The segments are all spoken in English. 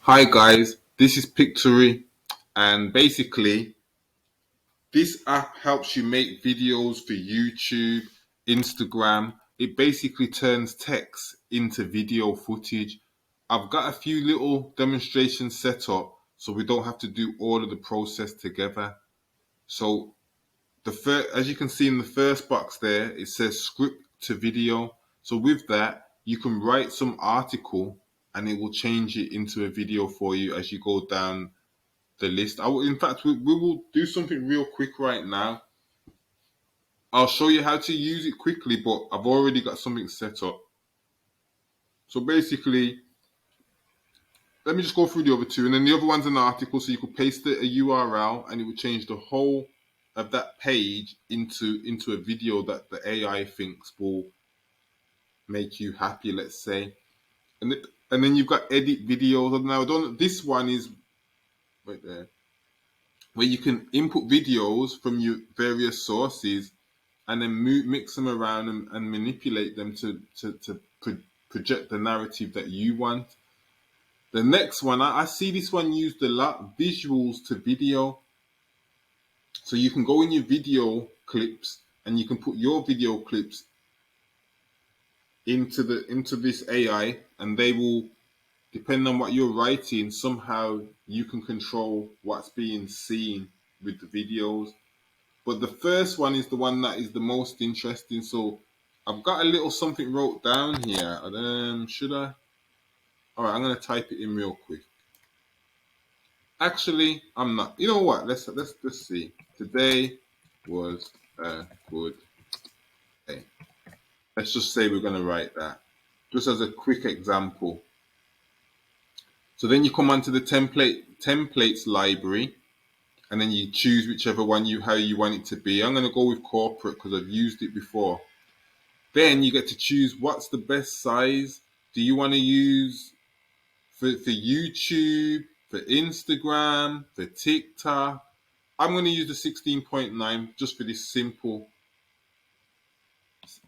Hi guys, this is Pictory, and basically this app helps you make videos for YouTube, Instagram. It basically turns text into video footage. I've got a few little demonstrations set up so we don't have to do all of the process together. So as you can see in the first box there, it says script to video. So with that, you can write some article and it will change it into a video for you as you go down the list. In fact, we will do something real quick right now. I'll show you how to use it quickly, but I've already got something set up. So basically, let me just go through the other two, and then the other one's an article, so you could paste a URL, and it would change the whole of that page into a video that the AI thinks will make you happy. Let's say, and then you've got edit videos. Now, this one is right there, where you can input videos from your various sources and then mix them around and manipulate them to project the narrative that you want. The next one, I see this one used a lot, visuals to video. So you can go in your video clips and you can put your video clips into this AI, and they will, depending on what you're writing, somehow you can control what's being seen with the videos. But the first one is the one that is the most interesting. So I've got a little something wrote down here. Should I? All right, I'm gonna type it in real quick. Actually, I'm not. You know what? Let's see. Today was a good day. Let's just say we're gonna write that, just as a quick example. So then you come onto the templates library, and then you choose whichever one how you want it to be. I'm gonna go with corporate because I've used it before. Then you get to choose what's the best size. Do you want to use for YouTube, for Instagram, for TikTok? I'm going to use the 16.9 just for this simple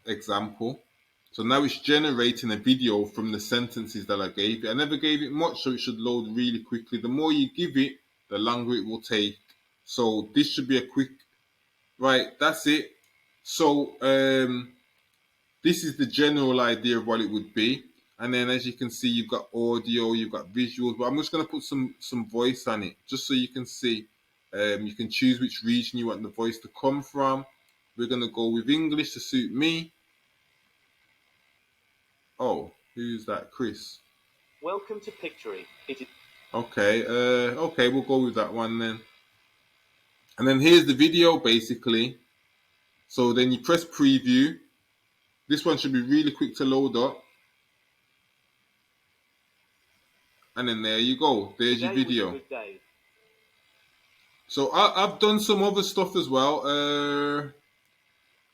example. So now it's generating a video from the sentences that I gave it. I never gave it much, so it should load really quickly. The more you give it, the longer it will take. So this should be a quick, right, that's it. So this is the general idea of what it would be. And then as you can see, you've got audio, you've got visuals, but I'm just going to put some voice on it just so you can see. You can choose which region you want the voice to come from. We're going to go with English to suit me. Oh, who's that? Chris. Welcome to Pictory. Okay, we'll go with that one then. And then here's the video basically. So then you press preview. This one should be really quick to load up. And then there you go. There's your video. So I've done some other stuff as well.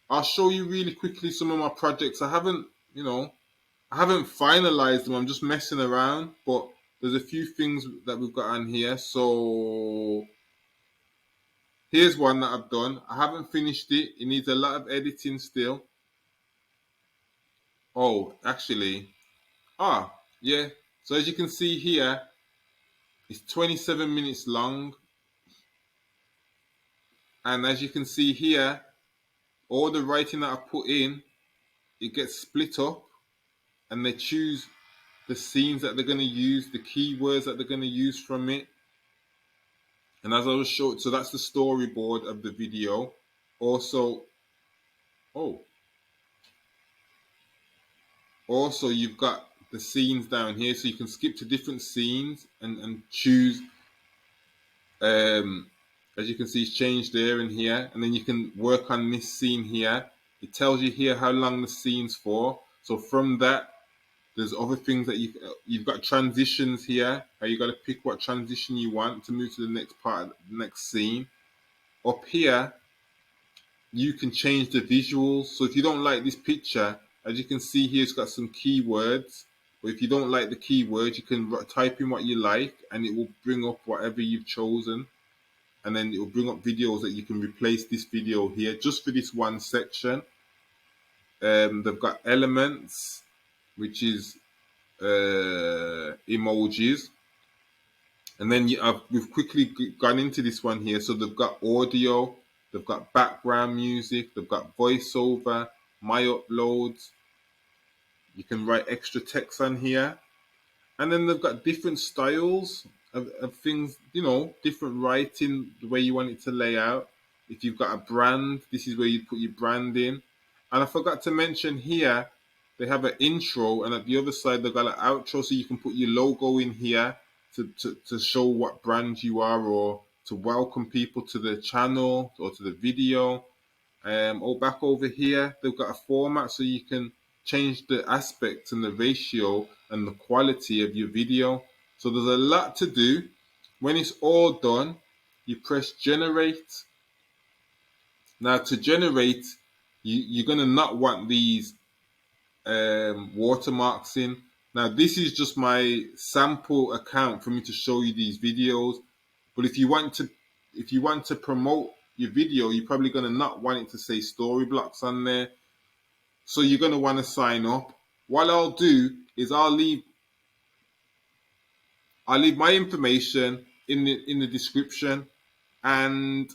I'll show you really quickly some of my projects. I haven't finalized them. I'm just messing around, but there's a few things that we've got on here. So here's one that I've done. I haven't finished it. It needs a lot of editing still. Oh, actually, yeah. So as you can see here, it's 27 minutes long. And as you can see here, all the writing that I put in, it gets split up and they choose the scenes that they're going to use, the keywords that they're going to use from it. And as I was showing, so that's the storyboard of the video. Also, you've got the scenes down here, so you can skip to different scenes and choose. As you can see, it's changed there and here, and then you can work on this scene here. It tells you here how long the scene's for. So from that, there's other things that you've got transitions here. How you got to pick what transition you want to move to the next part, the next scene. Up here, you can change the visuals. So if you don't like this picture, as you can see here, it's got some keywords. But if you don't like the keywords, you can type in what you like, and it will bring up whatever you've chosen. And then it will bring up videos that you can replace this video here just for this one section. They've got elements, which is emojis. And then we've quickly gone into this one here. So they've got audio, they've got background music, they've got voiceover, my uploads. You can write extra text on here. And then they've got different styles of things, different writing, the way you want it to lay out. If you've got a brand, this is where you put your brand in. And I forgot to mention here, they have an intro, and at the other side, they've got an outro, so you can put your logo in here to show what brand you are, or to welcome people to the channel or to the video. Or back over here, they've got a format so you can change the aspects and the ratio and the quality of your video. So there's a lot to do. When it's all done, you press generate. Now to generate, you're gonna not want these watermarks in. Now this is just my sample account for me to show you these videos. But if you want to promote your video, you're probably gonna not want it to say story blocks on there. So you're gonna want to sign up. What I'll do is I'll leave my information in the description, and